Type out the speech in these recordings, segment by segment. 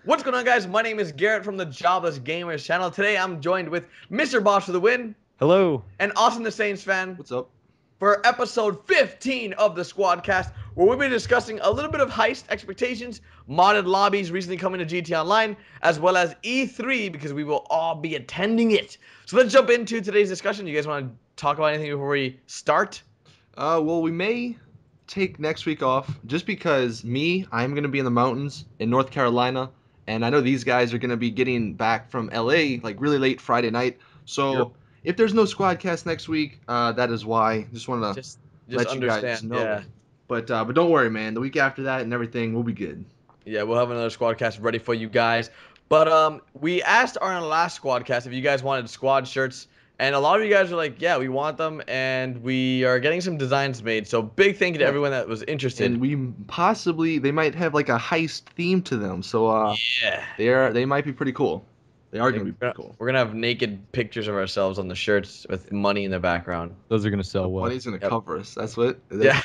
What's going on, guys? My name is Garrett from the Jobless Gamers channel. Today, I'm joined with Mr. Boss for the win Hello. and Austin the Saints fan What's up? for episode 15 of the Squadcast, where we'll be discussing a little bit of heist expectations, modded lobbies recently coming to GT Online, as well as E3, because we will all be attending it. So let's jump into today's discussion. You guys want to talk about anything before we start? Well, we may take next week off just because I'm going to be in the mountains in North Carolina, and I know these guys are going to be getting back from LA like really late Friday night. So Yep. if there's no Squadcast next week, that is why. Just want to Just let you guys understand, know. yeah. But don't worry, man. The week after that and everything will be good. Yeah, we'll have another Squadcast ready for you guys. But we asked our last Squadcast if you guys wanted squad shirts, and a lot of you guys were like, yeah, we want them, and we are getting some designs made. So big thank you to Yeah. everyone that was interested. And they might have like a heist theme to them. So Yeah. they might be pretty cool. They are Yeah, going to be pretty cool. we're gonna have naked pictures of ourselves on the shirts with money in the background. Those are gonna sell well. Money's going to Yep. cover us. That's what. Yeah.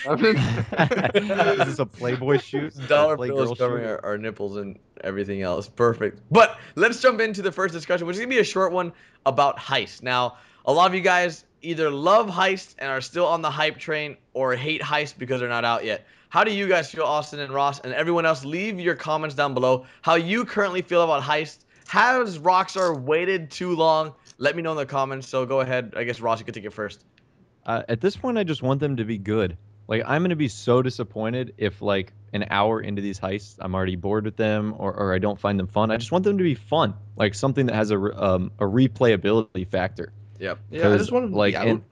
Is this a Playboy shoot? Dollar A bills Playgirl covering shoot? our nipples and everything else. Perfect. But let's jump into the first discussion, which is gonna be a short one about Heist. Now, a lot of you guys either love Heist and are still on the hype train, or hate Heist because they're not out yet. How do you guys feel, Austin and Ross, and everyone else? Leave your comments down below how you currently feel about Heist. Has Rockstar waited too long? Let me know in the comments. So go ahead. I guess Ross, you could take it first. At this point, I just want them to be good. Like, I'm gonna be so disappointed if, like, an hour into these heists, I'm already bored with them, or I don't find them fun. I just want them to be fun, like something that has a replayability factor. Yep. Yeah, I just want them to be out.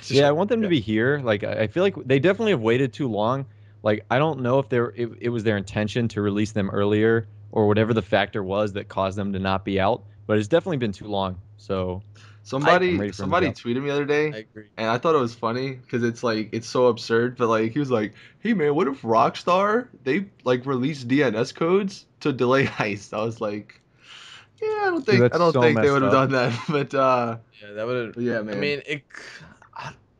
Yeah, I want them to be here. Like, I feel like they definitely have waited too long. Like, I don't know if it was their intention to release them earlier, or whatever the factor was that caused them to not be out, but it's definitely been too long. So I'm Somebody ready for them to be out. tweeted me the other day, I agree. and I thought it was funny because it's so absurd. But like he was like, "Hey man, what if Rockstar they like release DNS codes to delay heist?" I was like, "Yeah, Dude, I that's don't so think they messed would have up. done that." Yeah, that would. But yeah, I man. mean,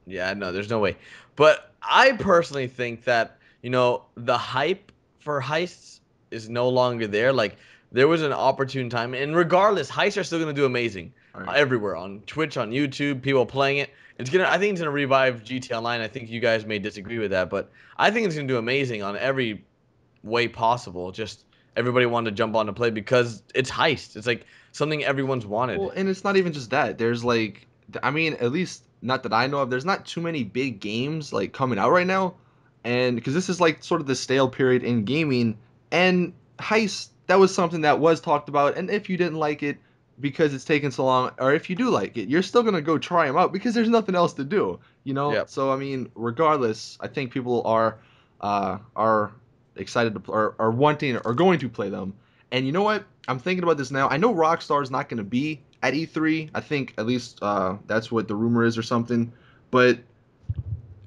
yeah, no, there's no way. But I personally think that the hype for heists is no longer there. Like there was an opportune time, and regardless, heists are still gonna do amazing All right. everywhere on Twitch, on YouTube, people playing it. I think it's gonna revive GT Online. I think you guys may disagree with that, but I think it's gonna do amazing on every way possible. Just everybody wanted to jump on to play because it's heist. It's like something everyone's wanted. Well, and it's not even just that. There's like, I mean, at least not that I know of. There's not too many big games like coming out right now, and because this is like sort of the stale period in gaming, and Heist that was something that was talked about. And if you didn't like it because it's taken so long, or if you do like it, you're still gonna go try them out because there's nothing else to do, you know. Yep. So I mean, regardless, I think people are excited to are wanting or going to play them. And you know what? I'm thinking about this now. I know Rockstar's not going to be at E3. I think at least that's what the rumor is or something. But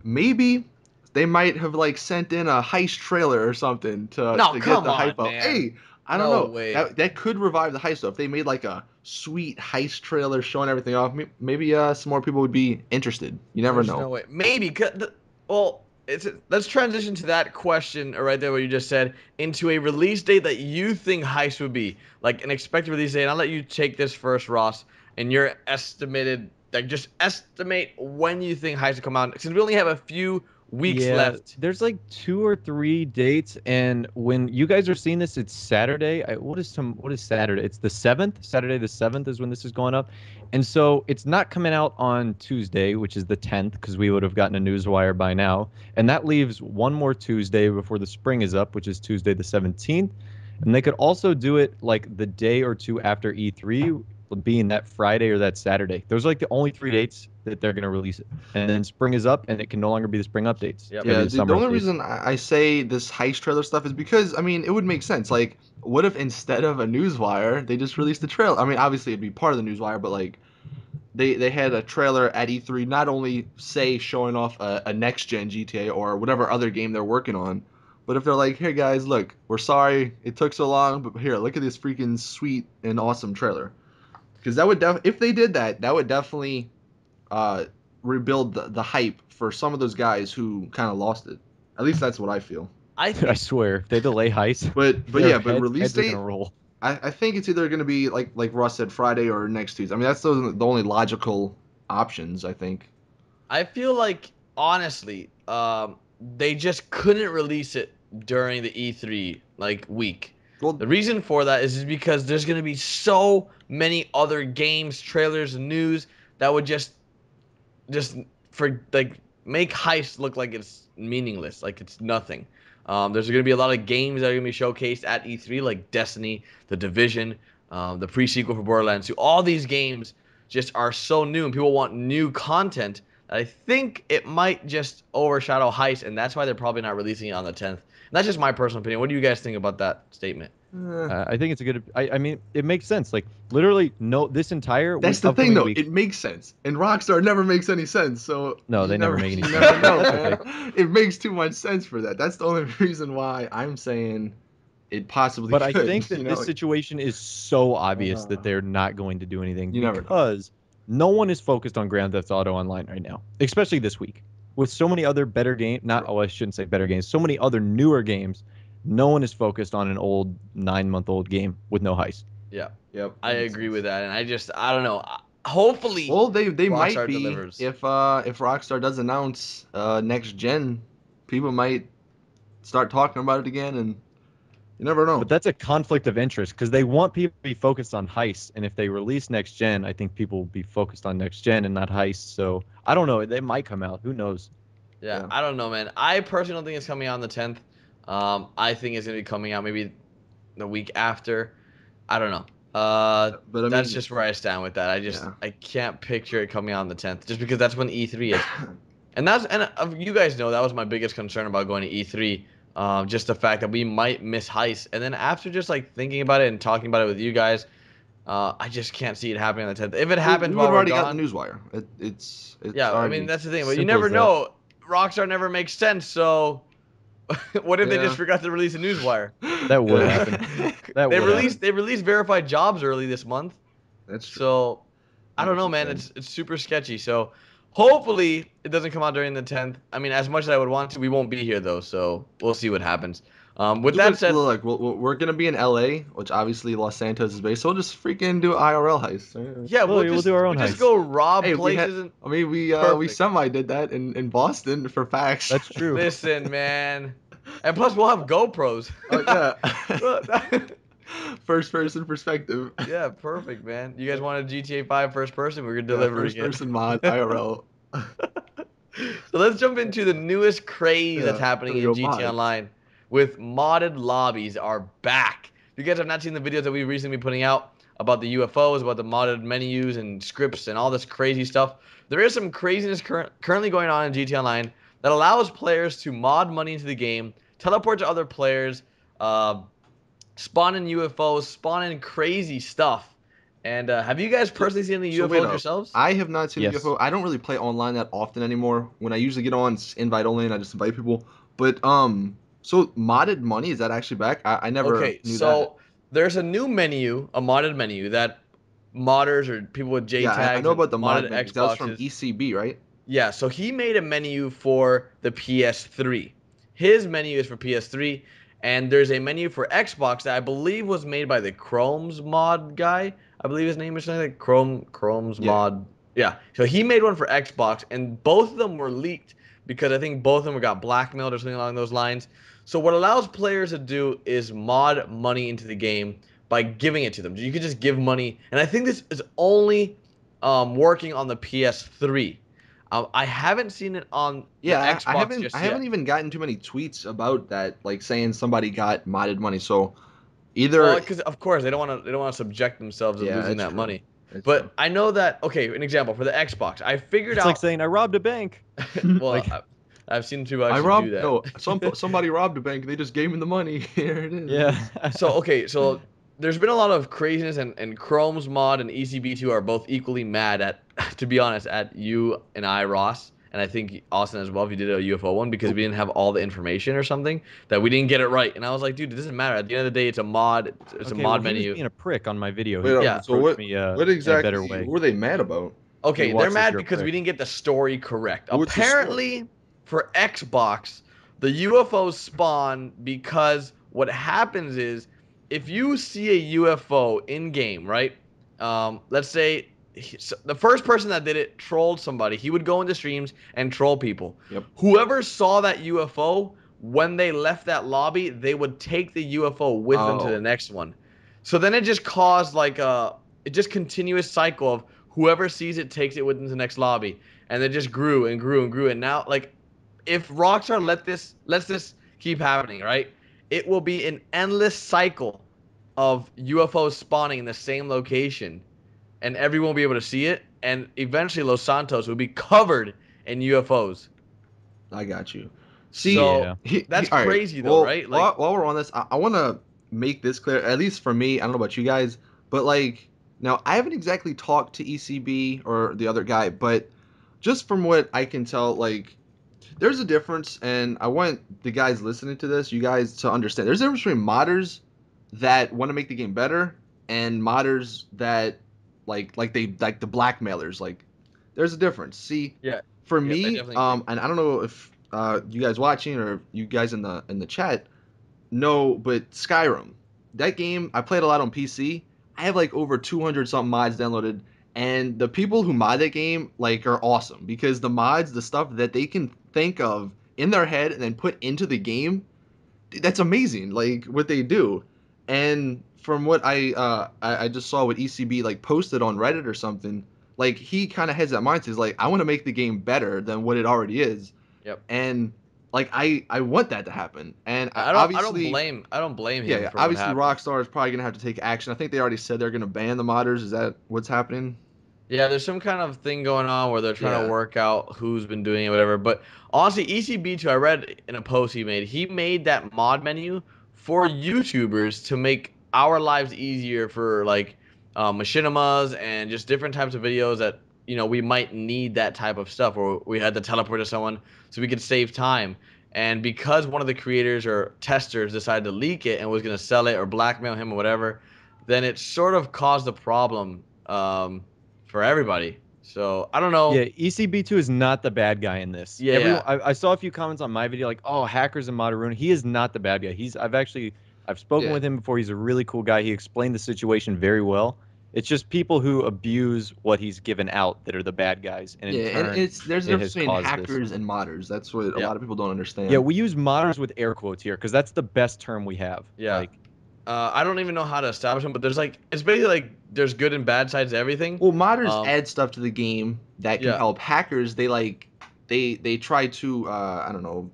maybe they might have like sent in a heist trailer or something No, to get come the on, hype up. man. Hey, I don't No know. way. That could revive the heist though. If they made like a sweet heist trailer showing everything off, maybe some more people would be interested. You never There's know. no way. Maybe. Well, let's transition to that question right there, what you just said, into a release date that you think Heist would be, like an expected release date. And I'll let you take this first, Ross, and your estimated, like just estimate when you think Heist will come out, since we only have a few weeks Yeah, left. there's like 2 or 3 dates, and when you guys are seeing this, it's Saturday. What is Saturday? It's the 7th. Saturday the 7th is when this is going up, and so it's not coming out on Tuesday, which is the 10th, because we would have gotten a newswire by now, and that leaves one more Tuesday before the spring is up, which is Tuesday the 17th, and they could also do it like the day or two after E3, being that Friday or that Saturday. Those are like the only 3 dates that they're going to release it. And then spring is up, and it can no longer be the spring updates. Yep. It's gonna Yeah, be the the summer only updates. reason I say this heist trailer stuff is because, I mean, it would make sense. Like, what if instead of a newswire, they just released a trailer? I mean, obviously it'd be part of the newswire, but like, they had a trailer at E3, not only say showing off a next gen GTA or whatever other game they're working on, but if they're like, hey guys, look, we're sorry it took so long, but here, look at this freaking sweet and awesome trailer. Because that would if they did that, that would definitely uh, rebuild the hype for some of those guys who kind of lost it. At least that's what I feel. I I think swear, if they delay Heist, But their yeah, but release heads are date. gonna roll. I think it's either gonna be like Russ said, Friday or next Tuesday. I mean, that's the only logical options. I think. I feel like honestly, they just couldn't release it during the E3 like week. Well, The reason for that is because there's gonna be so many other games, trailers, and news that would just for like make Heist look like it's meaningless, like it's nothing. There's going to be a lot of games that are going to be showcased at E3, like Destiny, The Division, the pre-sequel for Borderlands 2. All these games just are so new, and people want new content. That I think it might just overshadow Heist, and that's why they're probably not releasing it on the 10th. And that's just my personal opinion. What do you guys think about that statement? I think it's a good. I mean, it makes sense. Like literally, no, this entire that's the thing upcoming though. week. It makes sense, and Rockstar never makes any sense. So No, you they never make any you sense. never know, That's man. It makes too much sense for that. That's the only reason why I'm saying it possibly But could. I think that this situation is so obvious that Uh, they're not going to do anything you never know. because no one is focused on Grand Theft Auto Online right now, especially this week. With so many other better games, not, oh, I shouldn't say better games, so many other newer games, no one is focused on an old 9-month-old game with no heist. Yeah, Yep. I agree with that, and I don't know. Hopefully, Well, they might Rockstar be delivers. if Rockstar does announce next gen, people might start talking about it again, and you never know. But that's a conflict of interest because they want people to be focused on heist, and if they release next gen, I think people will be focused on next gen and not heist. So I don't know. They might come out. Who knows? Yeah, Yeah. I don't know, man. I personally don't think it's coming out on the 10th. I think it's gonna be coming out maybe the week after. I don't know. But I That's mean, just where I stand with that. yeah. I can't picture it coming out on the 10th, just because that's when E3 is. You guys know that was my biggest concern about going to E3. Just the fact that we might miss Heist, and then after just like thinking about it and talking about it with you guys, I just can't see it happening on the 10th. If it happens We would while have we're already got the gone, newswire. It's yeah, I mean already. that's the thing. But you Simple never as that. know. Rockstar never makes sense. So what if they Yeah. just forgot to release a newswire? That would Yeah. happen. That would happen. They released verified jobs early this month. That's true. So I That don't was know, man. insane. It's super sketchy. So hopefully it doesn't come out during the 10th. I mean, as much as I would want to, we won't be here though. So we'll see what happens. With that said, Like we're gonna be in LA, which obviously Los Santos is based. So we'll just freaking do IRL heist. yeah, We'll do our own we'll just heist. go rob Hey, places and I mean, we perfect. semi did that in Boston for PAX. That's true. Listen, man. And plus, we'll have GoPros. Oh yeah. First person perspective. Yeah, perfect, man. You guys wanted GTA 5 first person? We're Yeah, delivering first it. person mod IRL. So let's jump into the newest craze that's Yeah, happening there we in go, GTA mods. Online with modded lobbies are back. If you guys have not seen the videos that we've recently been putting out about the UFOs, about the modded menus and scripts and all this crazy stuff, there is some craziness currently going on in GTA Online that allows players to mod money into the game, teleport to other players, uh, spawn in UFOs, spawn in crazy stuff. And have you guys So, personally seen any so wait UFOs up. yourselves? I have not seen a Yes. UFO. I don't really play online that often anymore. When I usually get on, it's invite only, and I just invite people. But so modded money, is that actually back? I never Okay, knew that. so there's a new menu, a modded menu that modders or people with J Yeah, I tags know and about the mod modded menu. That was from Xboxes. ECB, right? Yeah, so he made a menu for the PS3. His menu is for PS3, and there's a menu for Xbox that I believe was made by the Chrome's mod guy. I believe his name is something like Chrome's Yeah. mod. Yeah, so he made one for Xbox, and both of them were leaked because I think both of them got blackmailed or something along those lines. So what allows players to do is mod money into the game by giving it to them. You can just give money, and I think this is only working on the PS3. I haven't seen it on the Yeah, I Xbox haven't just I yet. haven't even gotten too many tweets about that, like saying somebody got modded money. So Well, either because of course they don't want to subject themselves to yeah, losing that's that true. money. That's true. But I know that okay, an example for the Xbox, I figured It's like out. saying I robbed a bank. Well, Like I've seen people I actually do robbed that. no, somebody robbed a bank. They just gave me the money. Here it is. yeah. So okay, so there's been a lot of craziness, and Chrome's mod and ECB2 are both equally mad at, to be honest, at you and I, Ross, and I think Austin as well if you did a UFO one because we didn't have all the information or something that we didn't get it right. And I was like, dude, it doesn't matter. At the end of the day, it's a mod. It's a Okay, well, mod he was menu. being a prick on my video. He Wait, could have Yeah. so approached me what in a better exactly way. were they mad about? Okay, they're Watch this, mad you're a because we prick. didn't get the story correct. What's the story? Apparently, for Xbox, The UFOs spawn because what happens is if you see a UFO in game, right? Let's say the first person that did it trolled somebody. He would go into streams and troll people. Yep. Whoever saw that UFO, when they left that lobby, they would take the UFO with them to the Oh, next one. So then it just caused like a it just continuous cycle of whoever sees it takes it with them to the next lobby, and it just grew and grew and grew. And now, like, if Rockstar lets this keep happening, right? It will be an endless cycle of UFOs spawning in the same location, and everyone will be able to see it. And eventually, Los Santos will be covered in UFOs. I got you. See, So Yeah. that's all right. crazy, though, Well, right? Like, while we're on this, I want to make this clear. At least for me, I don't know about you guys, but like now I haven't exactly talked to ECB or the other guy, but just from what I can tell, like there's a difference, and I want the guys listening to this, you guys, to understand. There's a difference between modders that want to make the game better and modders that they like the blackmailers. Like, there's a difference. See, yeah, for yep, I me, definitely agree. and I don't know if you guys watching or you guys in the chat know, but Skyrim, that game I played a lot on PC. I have like over 200 something mods downloaded, and the people who mod that game like are awesome because the mods, the stuff that they can think of in their head and then put into the game, that's amazing. Like what they do, and from what I just saw what ECB like posted on Reddit or something, like he kind of has that mindset. He's like, I want to make the game better than what it already is, Yep. and like I want that to happen, and I obviously. don't blame Yeah, him yeah. for what Obviously, happened. Rockstar is probably gonna have to take action. I think they already said they're gonna ban the modders. Is that what's happening? Yeah, there's some kind of thing going on where they're trying to Yeah. work out who's been doing it, whatever. But honestly, ECB2, I read in a post he made that mod menu for YouTubers to make our lives easier for like machinimas and just different types of videos that we might need that type of stuff, or we had to teleport to someone so we could save time. And because one of the creators or testers decided to leak it and was going to sell it or blackmail him or whatever, then it sort of caused a problem. For everybody. So I don't Yeah, know. ECB2 is not the bad guy in this. Yeah, Everyone, yeah, I saw a few comments on my video like, "Oh, hackers and Moderuna." He is not the bad guy. I've spoken Yeah. with him before. He's a really cool guy. He explained the situation very well. It's just people who abuse what he's given out that are the bad guys, and in Yeah, and turn, there's a it difference has between caused this. hackers and modders. That's what a yeah, lot of people don't Yeah, understand. we use modders with air quotes here because that's the best term we have. yeah. Like, I don't even know how to establish them, but there's like it's basically like there's good and bad sides to everything. Well, modders Um, add stuff to the game that can yeah. help. Hackers, they try to I don't know,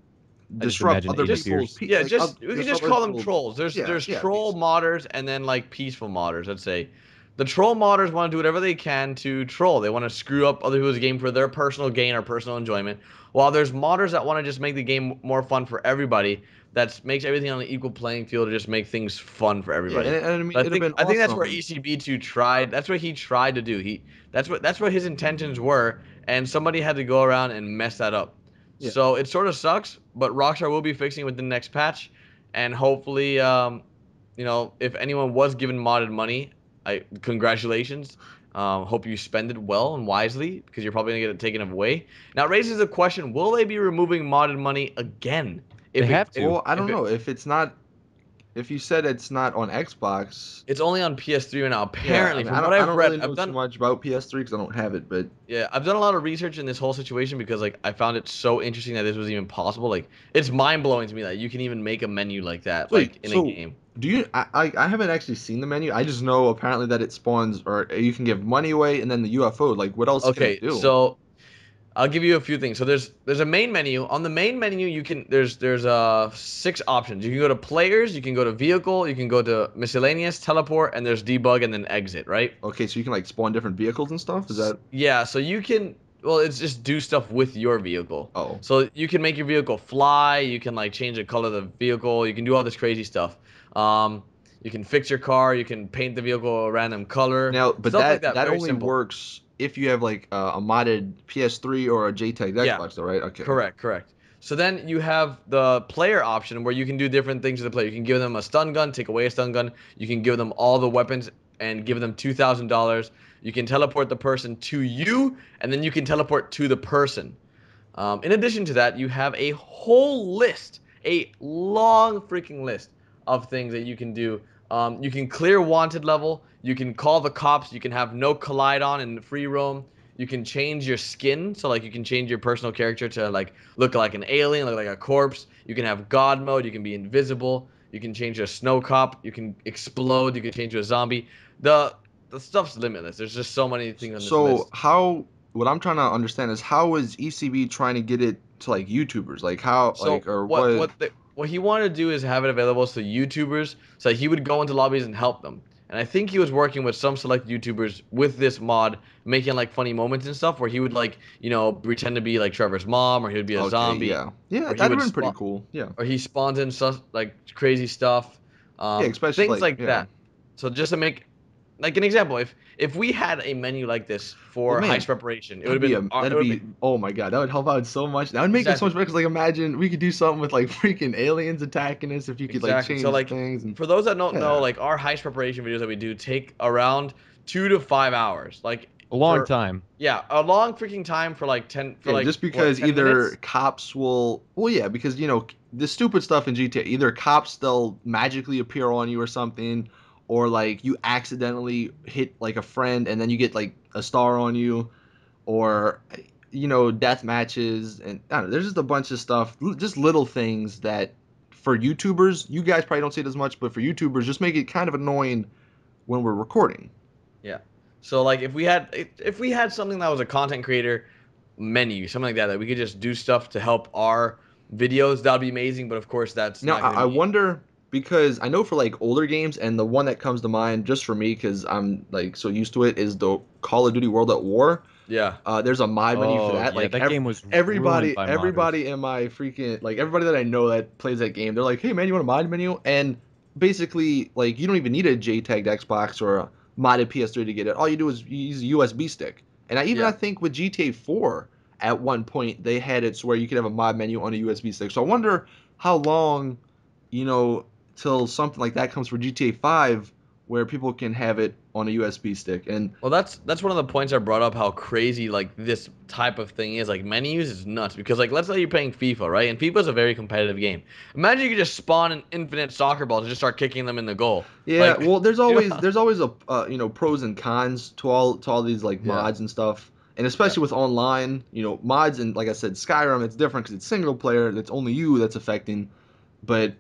I just disrupt imagine other Amy Just people's Sears. yeah, just we could disrupt just other call them people's. trolls. There's Yeah, there's yeah, troll basically. modders and then like peaceful modders. Let's say the troll modders want to do whatever they can to troll. They want to screw up other people's game for their personal gain or personal enjoyment. While there's modders that want to just make the game more fun for everybody. That makes everything on an equal playing field to just make things fun for Yeah, everybody. and I mean So I it'd have think been I think that's where awesome. ECB2 tried. That's what he tried to do. That's what his intentions were, and somebody had to go around and mess that up. Yeah. So it sort of sucks, but Rockstar will be fixing it with the next patch, and hopefully, if anyone was given modded money, congratulations. Hope you spend it well and wisely because you're probably gonna get it taken away. Now it raises the question: will they be removing modded money again? They If it have if to. Well, I if don't it know if it's not. If you said it's not on Xbox, it's only on PS3 right now. yeah. I Apparently, mean, from what I I've don't read, really know too much about PS3 because I don't have it, but I've done a lot of research in this whole situation because like I found it so interesting that this was even possible. Like it's mind blowing to me that you can even make a menu like that, like wait. in a So game. do you? I haven't actually seen the menu. I just know apparently that it spawns or you can give money away and then the UFO. Like, what else can it Okay, do? so I'll give you a few things. So there's a main menu. On the main menu, you can there's 6 options. You can go to players, you can go to vehicle, you can go to miscellaneous, teleport, and there's debug and then exit, right? Okay, so you can like spawn different vehicles and stuff. Is that? Yeah, so you can it's just do stuff with your vehicle. Oh, So you can make your vehicle fly, you can like change the color of the vehicle, you can do all this crazy stuff. You can fix your car, you can paint the vehicle a random color, now, but stuff like that that, that very only simple. works if you have like a modded PS3 or a JTAG Yeah, Xbox, though, right? Okay. correct, correct. So then you have the player option where you can do different things to the player. You can give them a stun gun, take away a stun gun. You can give them all the weapons and give them $2,000. You can teleport the person to you, and then you can teleport to the person. In addition to that, you have a whole list, a long freaking list of things that you can do. You can clear wanted level. You can call the cops. You can have no collide on and free roam. You can change your skin, so like you can change your personal character to like look like an alien, look like a corpse. You can have God mode. You can be invisible. You can change your snow cop. You can explode. You can change your zombie. The the stuff's limitless. There's just so many things on this So list. how? What I'm trying to understand is how is ECB trying to get it to like YouTubers? Like how? So Like or what? what he wanted to do is have it available to YouTubers, so he would go into lobbies and help them. And I think he was working with some select YouTubers with this mod, making like funny moments and stuff, where he would like pretend to be like Trevor's mom, or he would be a Okay, zombie, yeah, yeah, or he that'd have would been pretty spawn, cool. Yeah, or he spawns in stuff like crazy stuff, yeah, especially things like like yeah. that. So just to make like an example, if we had a menu like this Well, for heist man, preparation, it would have been it that'd would be be oh my god, that would help out so much. That would make it so exactly. much better because like imagine we could do something with like freaking aliens attacking us if you could like Exactly. So change like things and for those that don't know, yeah. like our heist preparation videos that we do take around 2 to 5 hours. Like A long for time. yeah, a long freaking time for like Yeah, just what, because 10 either minutes? cops will, well, yeah, because the stupid stuff in GTA, either cops they'll magically appear on you or something, or like you accidentally hit like a friend and then you get like a star on you, or death matches and I don't know, there's just a bunch of stuff, just little things that for YouTubers, you guys probably don't see it as much, but for YouTubers, just make it kind of annoying when we're recording. Yeah. So like if we had something that was a content creator menu, something like that we could just do stuff to help our videos, that'd be amazing, but of course that's Now, not going to I be wonder because I know for like older games, and the one that comes to mind just for me because I'm like so used to it is the Call of Duty World at War. yeah. There's a mod menu for Oh that. yeah, Like that game was ruined everybody, by modders. everybody in my freaking like everybody that I know that plays that game, they're like, "Hey man, you want a mod menu?" And basically, like you don't even need a JTAG Xbox or a modded PS3 to get it. All you do is use a USB stick. And I Yeah. think with GTA 4 at one point they had it so where you could have a mod menu on a USB stick. So I wonder how long you know, till something like that comes for GTA 5 where people can have it on a USB stick. And Well, that's one of the points I brought up. How crazy like this type of thing is. Like menus is nuts because like let's say you're playing FIFA, right? And FIFA is a very competitive game. Imagine you could just spawn an infinite soccer ball to just start kicking them in the goal. yeah, Like, well, there's you know, always there's always a pros and cons to all these like yeah, mods and stuff. And yeah. especially with online, mods and like I said, Skyrim, it's different because it's single player. That's only you that's affecting. But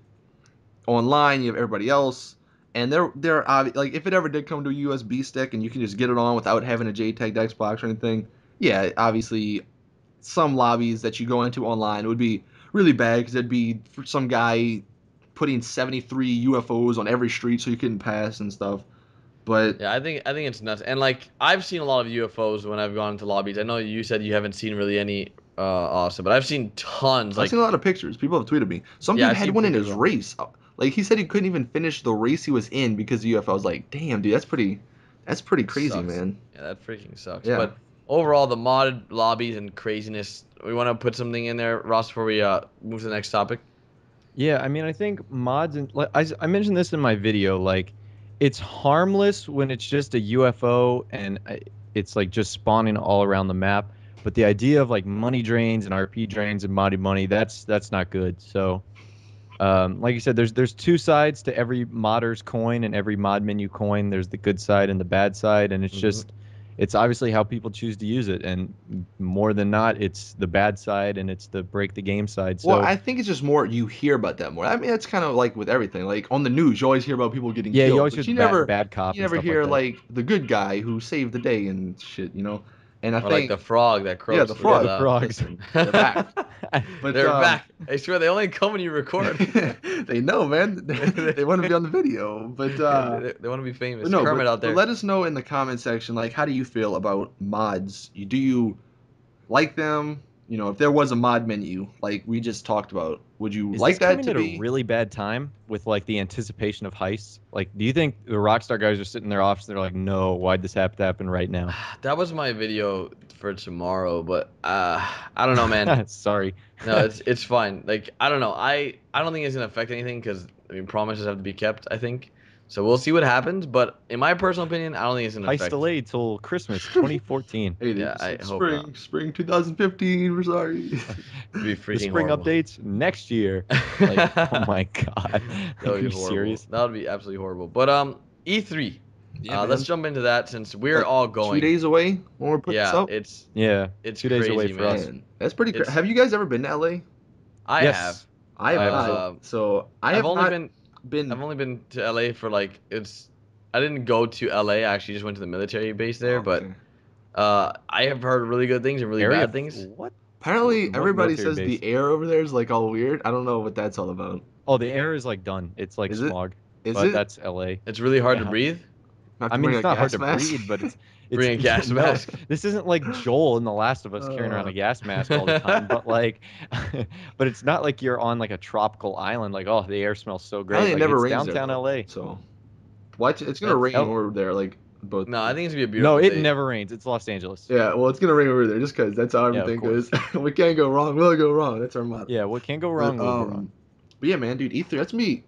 online, you have everybody else. And like if it ever did come to a USB stick and you can just get it on without having a JTAG Xbox or anything, yeah, obviously some lobbies that you go into online would be really bad because there'd be some guy putting 73 UFOs on every street so you couldn't pass and stuff. But Yeah, I think it's nuts. And like I've seen a lot of UFOs when I've gone into lobbies. I know you said you haven't seen really any awesome, but I've seen tons. I've seen Like a lot of pictures. People have tweeted me. Some yeah, dude I've had seen one in pictures his of them. race. Like he said he couldn't even finish the race he was in because of UFO. I was like, damn, dude, that's pretty It crazy, sucks. man. Yeah, that freaking sucks. Yeah. But overall, the modded lobbies and craziness. We want to put something in there, Ross, before we move to the next topic. Yeah, I mean, I think mods and like I mentioned this in my video, like it's harmless when it's just a UFO and it's like just spawning all around the map. But the idea of like money drains and RP drains and modded money, that's not good. So, like you said, there's two sides to every modder's coin and every mod menu coin. There's the good side and the bad side, and Hmm. it's obviously how people choose to use it. And more than not, it's the bad side and it's the break the game side. Well, So I think it's just more you hear about that more. I mean, it's kind of like with everything. Like on the news, you always hear about people getting yeah, you killed, always but hear you the never bad cop you and never stuff like hear that. like the good guy who saved the day and shit. And I Or like the think frog that yeah, croaks the through Yeah, the frog. the. frogs. Listen, they're back. But They're back. I swear they only come when you record. they know, man. They want to be on the video. Yeah, they want to be But famous. no, Kermit out but there. let us know in the comment section, like, how do you feel about mods? Do you like them? If there was a mod menu, like we just talked about, would you Is this like that coming to at a be? really bad time with like the anticipation of heists? Like, do you think the Rockstar guys are sitting in their office and they're like, no, why'd this have to happen right now? That was my video for tomorrow, but I don't know, man. Sorry. No, it's fine. Like I don't know. I don't think it's gonna affect anything because I mean promises have to be kept. I think So we'll see what happens. But in my personal opinion, I don't think it's gonna Heist affect. delayed till Christmas 2014. Hey, dude, Yeah, I hope spring, not. spring 2015. We're sorry. It'd be The freaking spring horrible. updates next year. Like, oh my god. That Are would be you horrible. serious? That would be absolutely horrible. But E3. Yeah, Let's man. jump into that since we're Like all 2 going. days away when we're putting this Yeah, up. Yeah. it's 2 days away crazy, for man. us. Man, that's pretty. It's Have you guys ever been to LA? I have. Yes. I have I not. also- So I I've have only not been been. I've only been to LA for like it's. I didn't go to LA. I actually just went to the military base there, Oh, but okay. I have heard really good things and really Area. bad things. What? Apparently, What everybody military says base? the air over there is like all weird. I don't know what that's all about. Oh, the air is like done. It's like Is it? smog. Is But it? that's LA. It's really hard to Yeah. breathe. Have I to mean, bring it's a not hard gas to mask? breathe, but it's Bring a gas no. mask. This isn't like Joel in The Last of Us carrying around a gas mask all the time, but like, but it's not like you're on like a tropical island. Like, oh, the air smells so great. Apparently, it Like never it's rains there downtown though. LA. So, what? It's gonna That's rain Oh, over there, like both. no, I think it's gonna be a no, beautiful it day. never rains. It's Los Angeles. Yeah, well, it's gonna rain over there just because that's how Yeah, of everything goes. course. We can't go wrong. We'll go wrong. That's our motto. Yeah, what can go But, wrong will go wrong. but yeah, man, dude, E3. That's me.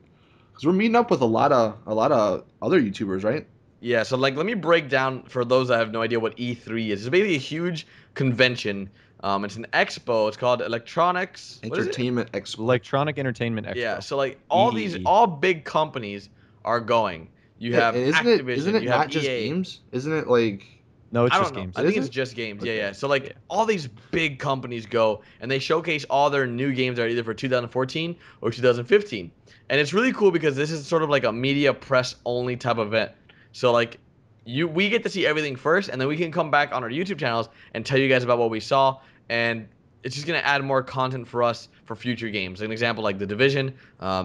Cause we're meeting up with a lot of other YouTubers, right? Yeah, so like let me break down for those that have no idea what E3 is. It's basically a huge convention. It's an expo. It's called Electronics. What is it? Entertainment Expo. Electronic Entertainment Expo. Yeah, so like EEE. all big companies are going. You Yeah, have and isn't Activision, it you not have just EA. games? Isn't it like No, it's I just don't know. games. I think Is it's it? just games. Okay. Yeah. So like Yeah. all these big companies go and they showcase all their new games that are either for 2014 or 2015. And it's really cool because this is sort of like a media press only type event. So like we get to see everything first and then we can come back on our YouTube channels and tell you guys about what we saw, and it's just going to add more content for us for future games. An example like The Division,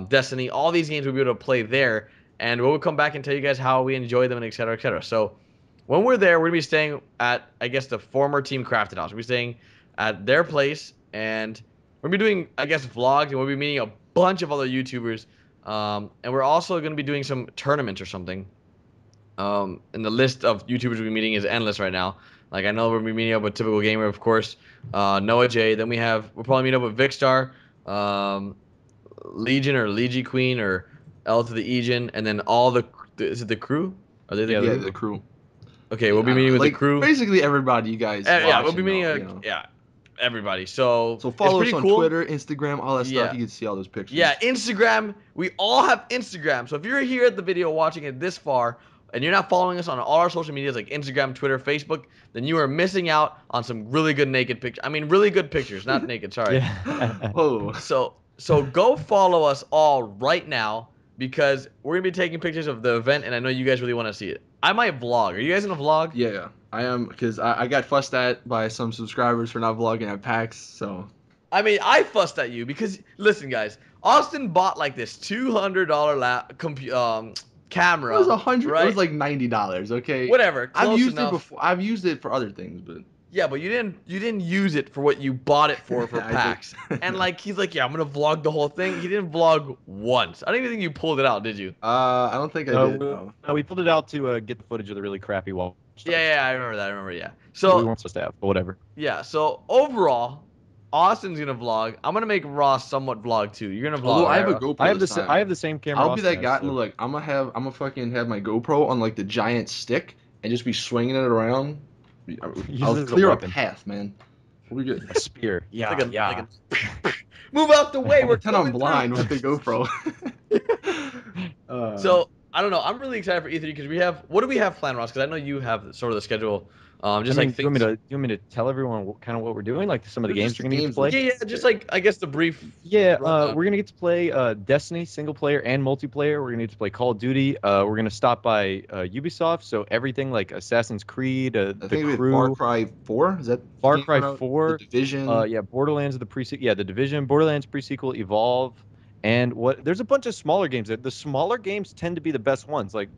Destiny, all these games we'll be able to play there, and we'll come back and tell you guys how we enjoy them and et cetera, et cetera. So when we're there, we're gonna be staying at, I guess, the former Team Crafted house. We'll be staying at their place, and we'll be doing, I guess, vlogs, and we'll be meeting a bunch of other YouTubers. And we're also gonna be doing some tournaments or something. And the list of YouTubers we'll be meeting is endless right now. Like I know we'll be meeting up with Typical Gamer, of course, Noah J. Then we'll probably meet up with Vicstar, Legion or Legie Queen or L to the Egan, and then all is it the crew? Are they the Yeah, crew? yeah, the crew? Okay, we'll be I don't meeting know, with like the crew. basically everybody you guys. Yeah, we'll be watching meeting now, you know. everybody. So So it's follow pretty us on cool. Twitter, Instagram, all that Yeah. stuff. You can see all those pictures. Yeah, Instagram. We all have Instagram. So if you're here at the video watching it this far and you're not following us on all our social medias like Instagram, Twitter, Facebook, then you are missing out on some really good naked pictures. I mean, really good pictures, not naked. Sorry. Yeah. Whoa. So go follow us all right now because we're gonna be taking pictures of the event, and I know you guys really want to see it. I might vlog. Are you guys gonna vlog? Yeah, I am because I got fussed at by some subscribers for not vlogging at PAX. So I mean, I fussed at you because listen, guys. Austin bought like this $200 camera. it was 100. Right? It was like $90. Okay. Whatever. Close I've used enough. it before. I've used it for other things, but Yeah, but you didn't use it for what you bought it for I did. PAX. And like he's like, yeah, I'm gonna vlog the whole thing. He didn't vlog once. I don't even think you pulled it out, did you? I don't think I No, did. No. no, we pulled it out to get the footage of the really crappy wall. Yeah, I remember that. I remember, yeah. We So weren't supposed to have, but whatever. yeah, so overall, Austin's gonna vlog. I'm gonna make Ross somewhat vlog too. You're gonna vlog. Although I have right, a Ross? GoPro. I have the same camera. I'll be that Austin guy. has, so- Look, I'm gonna fucking have my GoPro on like the giant stick and just be swinging it around. Use I'll it as a clear a weapon. path, man. We'll be good. A spear. Yeah, Like a- yeah. like Move out the way. We're Pretend I'm coming blind through. with the GoPro. So I don't know. I'm really excited for E3 because what do we have planned, Ross? Because I know you have sort of the schedule. Just I mean, like do you things. want me to tell everyone kind of what we're doing, like some of the Just games the you're gonna get to games. play? Yeah, just like I guess the brief. Yeah, rundown. we're gonna get to play Destiny single player and multiplayer. We're gonna get to play Call of Duty. We're gonna stop by Ubisoft, so everything like Assassin's Creed, I the think we had Crew, Far Cry 4. Is that the Far game Cry coming out? 4, The Division. yeah, Borderlands the the Division, Borderlands pre-sequel, Evolve, and there's a bunch of smaller games. The smaller games tend to be the best ones. Like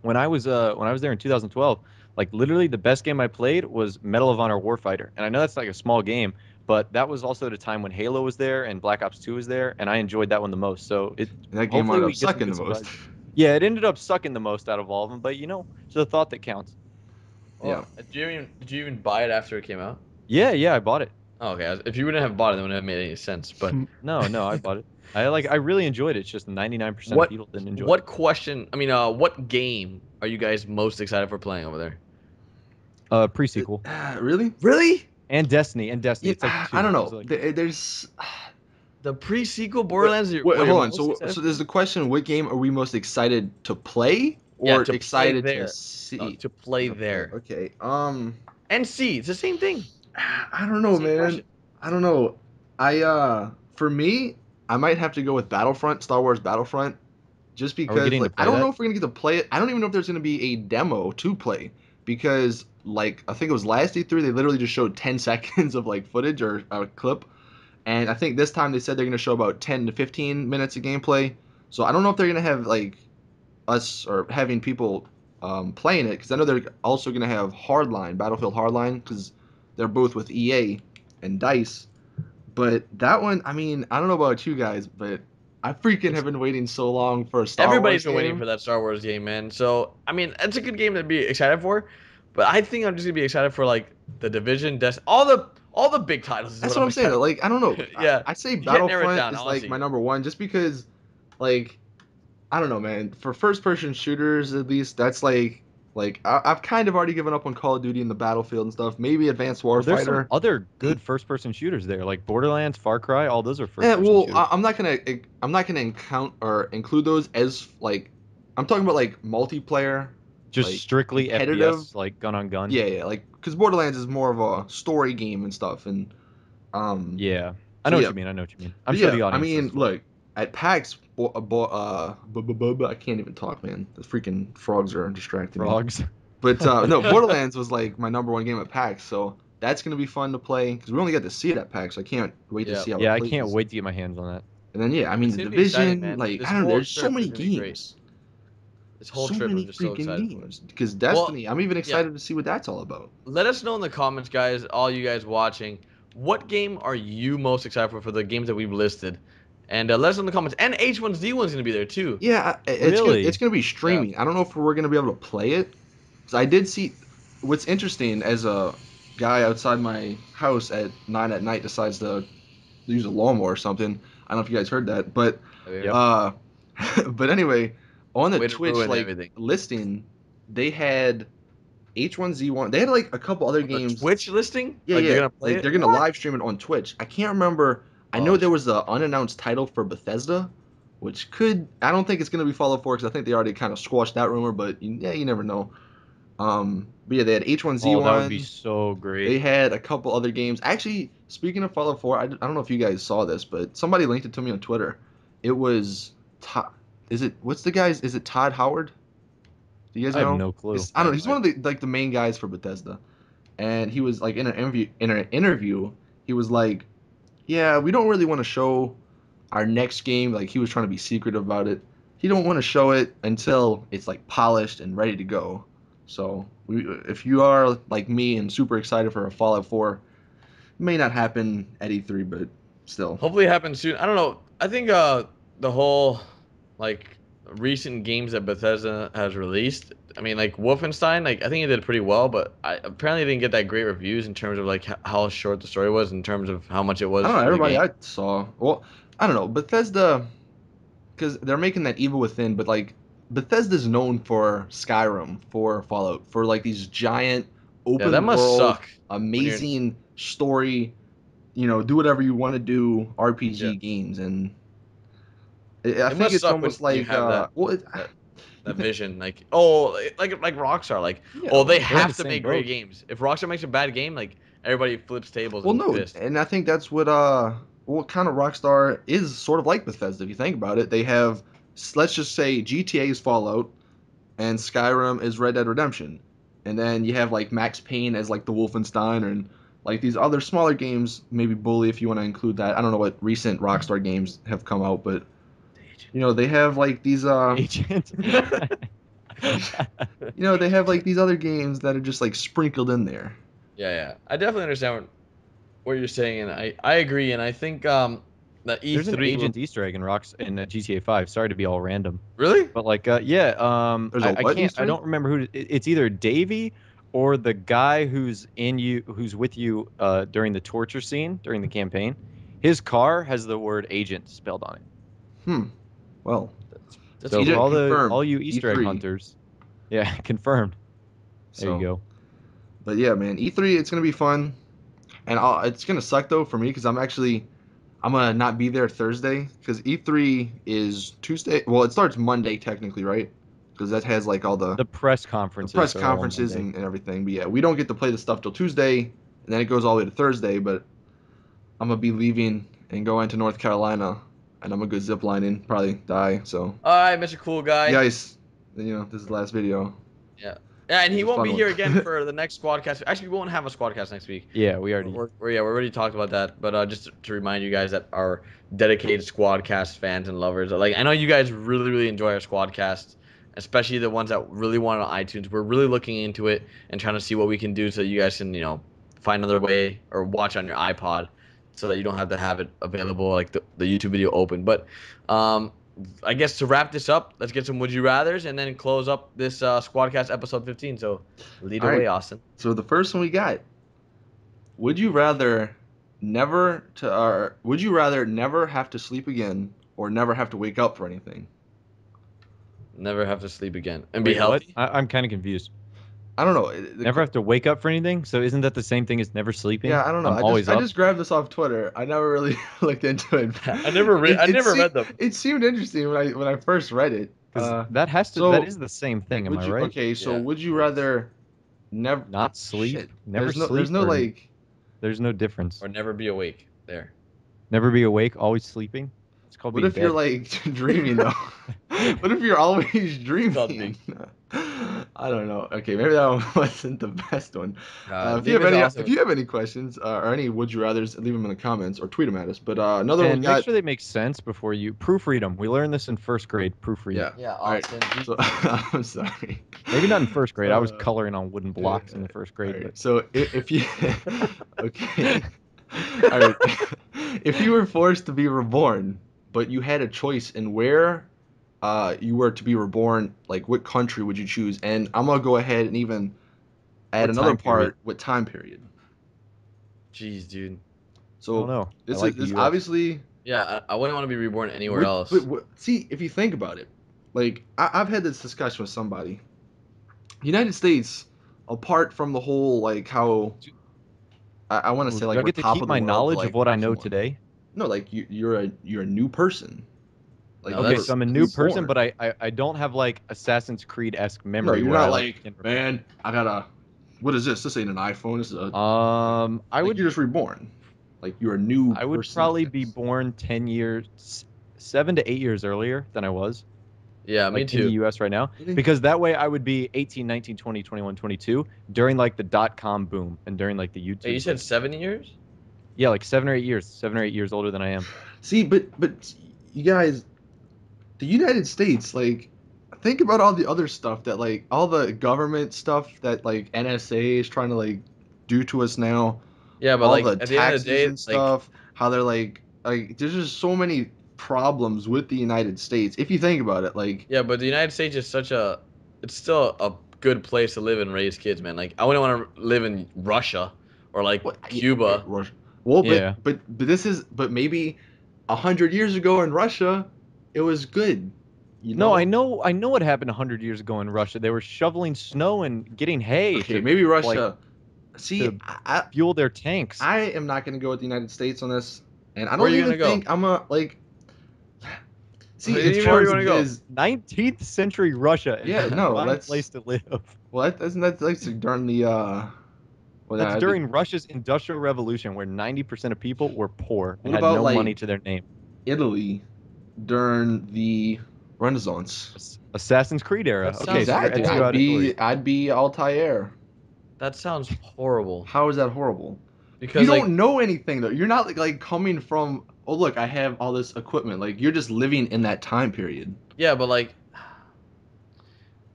when I was there in 2012, like literally the best game I played was Medal of Honor Warfighter, and I know that's like a small game, but that was also at a time when Halo was there and Black Ops 2 was there, and I enjoyed that one the most. So And that game hopefully ended we up get some sucking good the most. surprises. Yeah, it ended up sucking the most out of all of them, but it's the thought that counts. Yeah. Did you even buy it after it came out? Yeah, I bought it. Oh, okay. If you wouldn't have bought it, it wouldn't have made any sense. But No, I bought it. I really enjoyed it. It's just 99% of What people didn't enjoy what question? I mean, what game are you guys most excited for playing over there? it. Pre-sequel Really? Really? and Destiny Yeah, It's like I two. don't There's know. like There's The pre-sequel Borderlands? wait, What you're hold on. most So excited so for? there's the question: what game are we most excited to play Yeah, or to play excited to there. No, see? to play To play. there. Okay. And see, it's the same thing. I don't know, Same man. question. I don't know. For me, I might have to go with Battlefront, Star Wars Battlefront, just are we because getting to like I play don't know that? if we're gonna get to play it. I don't even know if there's gonna be a demo to play because like I think it was last E3 they literally just showed 10 seconds of like footage or a clip, and I think this time they said they're gonna show about 10 to 15 minutes of gameplay. So I don't know if they're gonna have like us or having people playing it because I know they're also gonna have Hardline, Battlefield Hardline, because they're both with EA and Dice. But that one, I mean, I don't know about you guys, but I freaking It's have been waiting so long for a Star Everybody's Wars been waiting game. for that Star Wars game, man. So, I mean, it's a good game to be excited for, but I think I'm just gonna be excited for like the Division, all the big titles is That's what what I'm I'm saying. excited for. Like, I don't know. Yeah, I'd say you can't narrow it Battlefront down, is like my honestly. number one just because, like, I don't know, man. For first-person shooters, at least, that's I've kind of already given up on Call of Duty and the Battlefield and stuff. Maybe Advanced Well, there's some Warfighter. other good first-person shooters there, like Borderlands, Far Cry. All those are Yeah, first-person well, shooters. I'm not gonna count or include those as like I'm talking about like multiplayer, Just like strictly competitive. FPS, like gun on gun. Yeah, yeah, like because Borderlands is more of a story game and stuff, and Yeah, I so know what yeah, you mean. I know what you mean. I'm but sure yeah, the I audience does mean, as well. look at PAX, I can't even talk, man. The freaking frogs are distracting me. Frogs. But no, Borderlands was like my number one game at PAX, so that's gonna be fun to play because we only got to see it at PAX. So I can't wait to Yeah, see how it Yeah, I can't plays. wait to get my hands on that. And then yeah, I mean it's the gonna be exciting, Division, man. like This I don't know, whole there's so trip is many gonna be great. games, This whole so trip, I'm many just so freaking excited for it. games. Because Well, Destiny, I'm even yeah. excited to see what that's all about. Let us know in the comments, guys. All you guys watching, what game are you most excited for the games that we've listed? And let us know in the comments. And H1Z1's gonna be there too. Yeah, it's Really? gonna be Yeah. streaming. I don't know if we're gonna be able to play it. 'Cause I did see what's interesting as a guy outside my house at 9 at night decides to use a lawnmower or something. I don't know if you guys heard that, but Yeah. Yep. uh, but anyway, on the Way to Twitch ruin like everything. listing, they had H1Z1. They had like a couple other On the games. Twitch listing? Yeah, Like they're yeah. gonna play Like it? they're gonna What? live stream it on Twitch. I can't remember. I know Oh, there was an unannounced title for Bethesda, which could. I don't think it's gonna be Fallout 4 because I think they already kind of squashed that rumor. But yeah, you never know. But yeah, they had Oh, that would be H1Z1. so They great. had a couple other games. Actually, speaking of Fallout 4, I don't know if you guys saw this, but somebody linked it to me on Twitter. It was Todd. Is it what's the guy's? Is it Todd Howard? Do you guys I have know? no clue. I I don't have know. no He's one idea. of the like the main guys for Bethesda, and he was like in an interview. He was like, "Yeah, we don't really want to show our next game." Like he was trying to be secretive about it. He don't want to show it until it's like polished and ready to go. So if you are like me and super excited for a Fallout 4, it may not happen at E3, but still. Hopefully it happens soon. I don't know. I think the whole like recent games that Bethesda has released. I mean, like Wolfenstein, like I think it did pretty well, but I apparently didn't get that great reviews in terms of like how short the story was, in terms of how much it I was don't know. for the Everybody game. I saw, well, I don't know. Bethesda, because they're making that Evil Within, but like Bethesda's known for Skyrim, for Fallout, for like these giant Yeah, that open must world, suck when you're. amazing story, do whatever you want to do Yeah, RPG games, and I it think must it's suck when almost you like have that well, that you that think vision. Like oh, like Rockstar. Like yeah, oh, they well, We're in the have to same make great boat. games. If Rockstar makes a bad game, like everybody flips tables well, and is no, pissed. and I think that's what kind of Rockstar is sort of like Bethesda. If you think about it, they have let's just say GTA is Fallout and Skyrim is Red Dead Redemption. And then you have like Max Payne as like the Wolfenstein and like these other smaller games, maybe Bully if you want to include that. I don't know what recent Rockstar games have come out, but they have like these Agent. they have like these other games that are just like sprinkled in there. Yeah, yeah. I definitely understand what you're saying, and I agree, and I think the There's an E3 will agent Easter egg in Rocks in GTA 5. Sorry to be all random, really. but like, yeah, There's a I what can't, I Easter egg? don't remember who. It's either Davey or the guy who's with you during the torture scene during the campaign. His car has the word agent spelled on it. Well, That's So he for didn't all confirm you Easter egg E3. hunters, yeah, confirmed. There you So, go. but yeah, man, E3 it's gonna be fun, and it's gonna suck though for me because I'm gonna not be there Thursday because E3 is Tuesday. Well, it starts Monday technically, right? Because that has like all The press the conferences press are all conferences Monday. and everything. But yeah, we don't get to play the stuff till Tuesday, and then it goes all the way to Thursday. But I'm gonna be leaving and going to North Carolina, and I'm gonna go ziplining, probably die. So, all right, Mr. Cool Guy. guys, this is the last video. Yeah. Yeah, and It he was a won't fun be one. here again for the next Squadcast. Actually, we won't have a Squadcast next week. Yeah, we already. We already talked about that. But just to remind you guys that are dedicated Squadcast fans and lovers, like I know you guys really enjoy our Squadcast, especially the ones that really want it on iTunes. We're really looking into it and trying to see what we can do so you guys can find another way or watch on your iPod, so that you don't have to have it available like the YouTube video open. But um, I guess to wrap this up, let's get some would you rather's and then close up this Squadcast episode 15. So lead All right. away, Austin. So the first one we got. Would you rather would you rather never have to sleep again or never have to wake up for anything? Never have to sleep again and be Wait, what? healthy. I'm kind of confused. I don't know. Never have to wake up for anything. So isn't that the same thing as never sleeping? Yeah, I don't know. I'm I always just I up. just grabbed this off Twitter. I never really looked into it. I never read them. It seemed interesting when I first read it. Because So that is the same thing. Am would I you right? okay? So Yeah. would you rather never Not sleep. shit? Never sleep. There's no or like. There's no difference. Or never be awake. There. Never be awake, always sleeping. It's called What being if you're dead. like dreaming though? What if you're always Called dreaming? I don't know. Okay, maybe that one wasn't the best one. If you have any questions or any would you rather's, leave them in the comments or tweet them at us. But another one And we make got. sure they make sense before you proofread them. We learned this in first grade. Proofread. Yeah. Yeah, All right. Austin. So I'm sorry. Maybe not in first grade. I was Uh, coloring on wooden blocks in the first grade. All right. But So if you okay. All right. If you were forced to be reborn, but you had a choice in where you were to be reborn, like what country would you choose? And I'm gonna go ahead and even add What another time period? part with time period. Jeez, dude. I So don't know. I this like is the this US. obviously. Yeah, I wouldn't want to be reborn anywhere else. See, if you think about it, like I've had this discussion with somebody. United States, apart from the whole like how I want to say Do like I we're get to top keep of the my world, knowledge like of what I know come on. today? No, like you're a new person. Like No, Okay, that's- so I'm a new person, but I don't have like Assassin's Creed-esque no, memory. you're where not I, like can- man. I gotta. What is this? This ain't an iPhone. This is a. I Like would you're just reborn. Like you're a new I would person. probably be born 10 years, 7 to 8 years earlier than I was. Yeah, me Like in the too. US right now. Really? Because that way I would be 18, 19, 20, 21, 22 during like the .com boom and during like the YouTube. Hey, you said 7 years? Yeah, like 7 or 8 years older than I am. See, but you guys, the United States, like, think about all the other stuff that like all the government stuff that like NSA is trying to like do to us now. Yeah, but All like the at the end of taxes the day, and like stuff. How they're like there's just so many problems with the United States. If you think about it, like yeah, but the United States is it's still a good place to live and raise kids, man. Like I wouldn't want to live in Russia or like what Cuba. Russia. Well, Yeah. but maybe 100 years ago in Russia, it was good. You No, know? I know what happened 100 years ago in Russia. They were shoveling snow and getting hay Okay, to maybe like Russia. See, to fuel their tanks. I am not going to go with the United States on this, and I Where don't you even gonna go? think I'm a like. See, Where in do you wanna terms go? is 19th century Russia is Yeah, a no, prime that's- place to live. well, isn't that like during the well, That's I during Russia's Industrial Revolution, where 90% of people were poor and What had about, no like- money to their name. Italy during the Renaissance. Assassin's Creed era. That Okay, sounds so you're exactly. Ezio Auditore. I'd be Altair. That sounds horrible. How is that horrible? Because You like don't know anything though. You're not like coming from. Oh look, I have all this equipment. Like you're just living in that time period. yeah, but like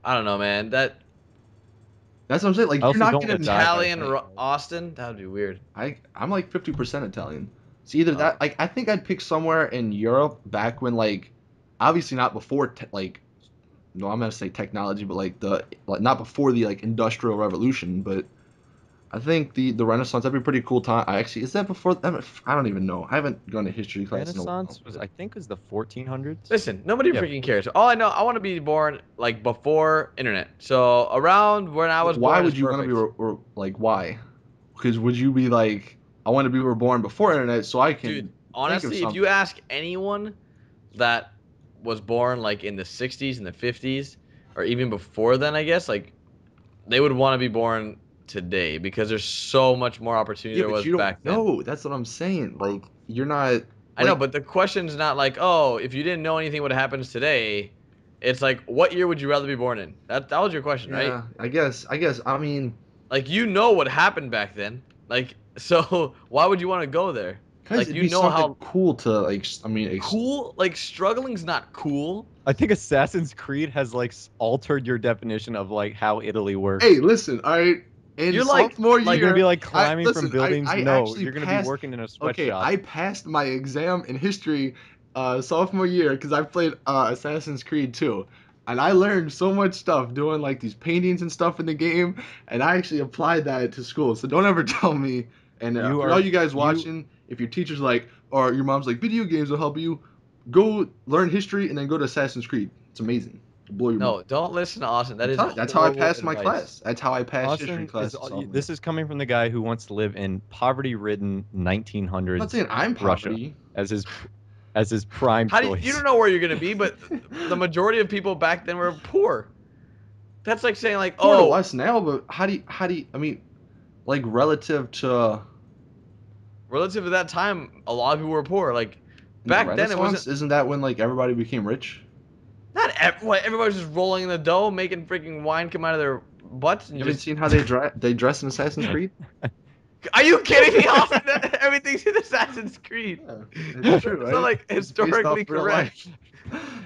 I don't know, man. That That's what I'm saying. Like I you're also not don't gonna wanna die by Italian playing. Austin, that would be weird. I'm like 50% Italian. It's either Oh. that. Like I think I'd pick somewhere in Europe back when like, obviously not before like, no, I'm gonna say technology, but like not before the like industrial revolution, but I think the Renaissance, that'd be a pretty cool time. I actually, is that before? I don't even know. I haven't gone to history class in a while. Renaissance was, I think, was the 1400s. Listen, nobody Yeah. freaking cares. All I know, I want to be born like before internet. So around when I was Why born is would you want to perfect. be like why? Because would you be like, I want to be reborn before internet so I Dude, can think of honestly, if something. you ask anyone that was born like in the 60s and the 50s, or even before then, I guess, like they would want to be born today because there's so much more opportunity Yeah, there but was you don't back then. know. That's what I'm saying. Like you're not I know, like but the question's not like, oh, if you didn't know anything what happens today, it's like, what year would you rather be born in? That was your question, right? yeah. I guess. I mean, Like you know what happened back then. Like so why would you want to go there? because Like it'd you be know something how cool to like. I mean, cool, like struggling's not cool. I think Assassin's Creed has like altered your definition of like how Italy hey, works. listen. All right. In You're like sophomore You're gonna be year, like I climbing from listen. buildings. I No, actually you're gonna be passed. working in a Okay, sweatshop. I passed my exam in history, sophomore year because I played Assassin's Creed 2, and I learned so much stuff doing like these paintings and stuff in the game, and I actually applied that to school. So don't ever tell me. And You for all are you guys you. watching, if your teacher's like, or your mom's like, video games will help you, go learn history and then go to Assassin's Creed. It's amazing. It'll blow your mind. No, don't listen to Austin. That is That's how I horrible passed my advice. class. That's how I passed history Austin class. is. in sophomore year. This is coming from the guy who wants to live in poverty-ridden I'm not 1900s saying I'm Russia poverty. as his prime How do you choice. don't know where you're gonna be, but the majority of people back then were poor. That's like saying like, Poor to oh, us now, but how do you, I mean, like relative to relative to that time, a lot of people were poor. Like in the back then, it wasn't Renaissance? Isn't that when like everybody became rich? not what everybody was just rolling in the dough, making freaking wine come out of their butts and You haven't just. seen how they dress in Assassin's Creed? Are you kidding me, Austin? Everything's in Assassin's Creed. Yeah, it's true, It's not right? like It's based off historically real correct. life.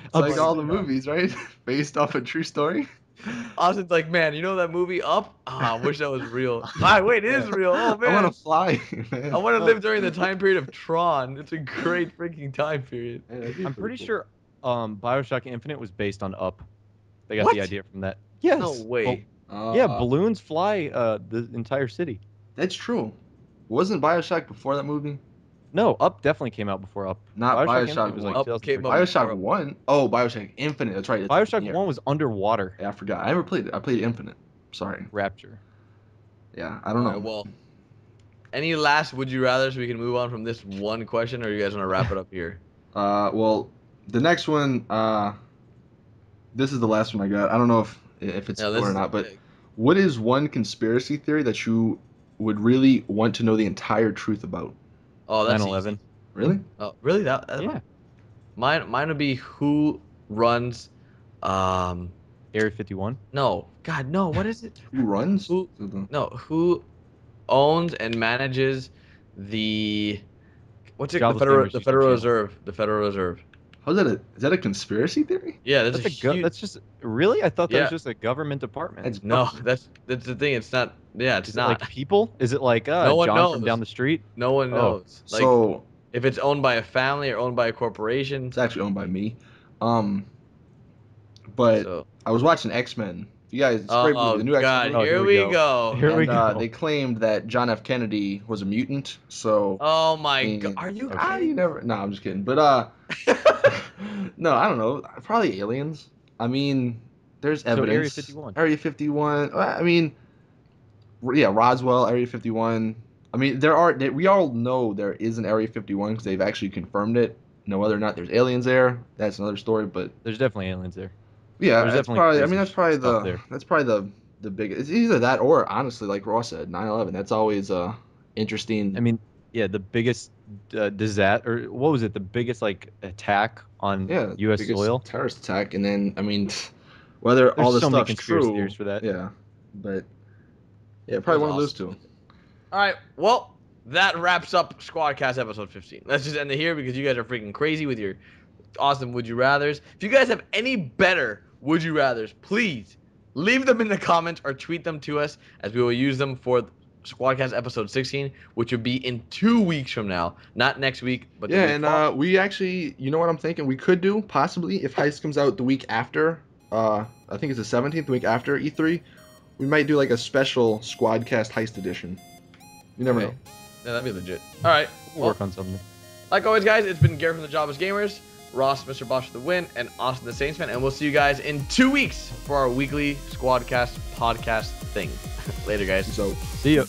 It's Oh like my all the god. movies, right? Based off a true story. Austin's like, man, you know that movie Up? Ah, I wish that was real. Ah, wait, it is real. Oh I want man. to fly, I man. want to No, live during the time period of Tron. It's a great freaking time period. Yeah, that'd be I'm pretty pretty cool. sure BioShock Infinite was based on Up. They got the What? idea from that. No Yes. way. Yeah, Uh, balloons fly the entire city. that's true. Wasn't BioShock before that movie? No, Up definitely came out before Up. Not BioShock BioShock Infinite was like 1. Up came 2013. up BioShock before. 1? Oh, BioShock Infinite. That's right. It's up in BioShock the air. 1 was underwater. Yeah, I forgot. I never played it. I played Infinite. Sorry. Rapture. Yeah, I don't All know. right, well, any last would you rather so we can move on from this one question, or you guys want to wrap it up here? Well, the next one, this is the last one I got. I don't know if it's No, true this or is. not, but what is one conspiracy theory that you would really want to know the entire truth about? Oh, that's 9/11. easy. Really? Oh, really? That Yeah. mine would be who runs. Um, Area 51. no, God, no. What is it? Who runs? Who? No, who owns and manages the what's it? Jobless Claims The YouTube Federal channel. Reserve. The Federal Reserve. How's that is that a conspiracy theory? Yeah, that's a That's huge. that's just really. I thought that was Yeah, just a government department. That's no, that's the thing. It's not. Yeah, it's Is it like not. people? Is it like No one John from down knows. the street? No one Oh, knows. Like so if it's owned by a family or owned by a corporation. it's actually owned by me. Um, but So. I was watching X-Men. You guys, it's a great movie. Oh The new X-Men God, movie. oh, here we go. Here we And go. they claimed that John F. Kennedy was a mutant. So Oh I my God, mean, are you you kidding? never. No, I'm just kidding. But no, I don't know. Probably aliens. I mean, there's So evidence. Area 51. Area 51. I mean, yeah, Roswell, Area 51. I mean, we all know there is an Area 51 because they've actually confirmed it. Now, whether or not there's aliens there, that's another story. But There's definitely aliens there. yeah, There's that's definitely probably. I crazy mean, stuff there. that's probably the biggest. It's either that or honestly, like Ross said, 9/11. That's always interesting. I mean, yeah, the biggest disaster, or what was it? The biggest like attack on Yeah, U.S. biggest soil. terrorist attack, and then I mean, whether all There's this so many stuff's conspiracy true, theories for that. yeah, but yeah, That probably was one of those awesome. two. All right, well, that wraps up Squadcast episode 15. Let's just end it here because you guys are freaking crazy with your awesome would you rathers. If you guys have any better would you rathers, please leave them in the comments or tweet them to us as we will use them for Squadcast episode 16, which would be in 2 weeks from now. Not next week, but the Yeah, week and following. we actually, you know what I'm thinking? We could do possibly if Heist comes out the week after. I think it's the 17th, the week after E3. We might do like a special Squadcast Heist edition. You never know. Yeah, that'd be legit. All right. We'll work on something. Like always, guys, it's been Garrett from the Jobless Gamers, Ross, Mr. Bosch for the win, and Austin the Saintsfan, and we'll see you guys in 2 weeks for our weekly Squadcast podcast thing. Later, guys. So, See ya.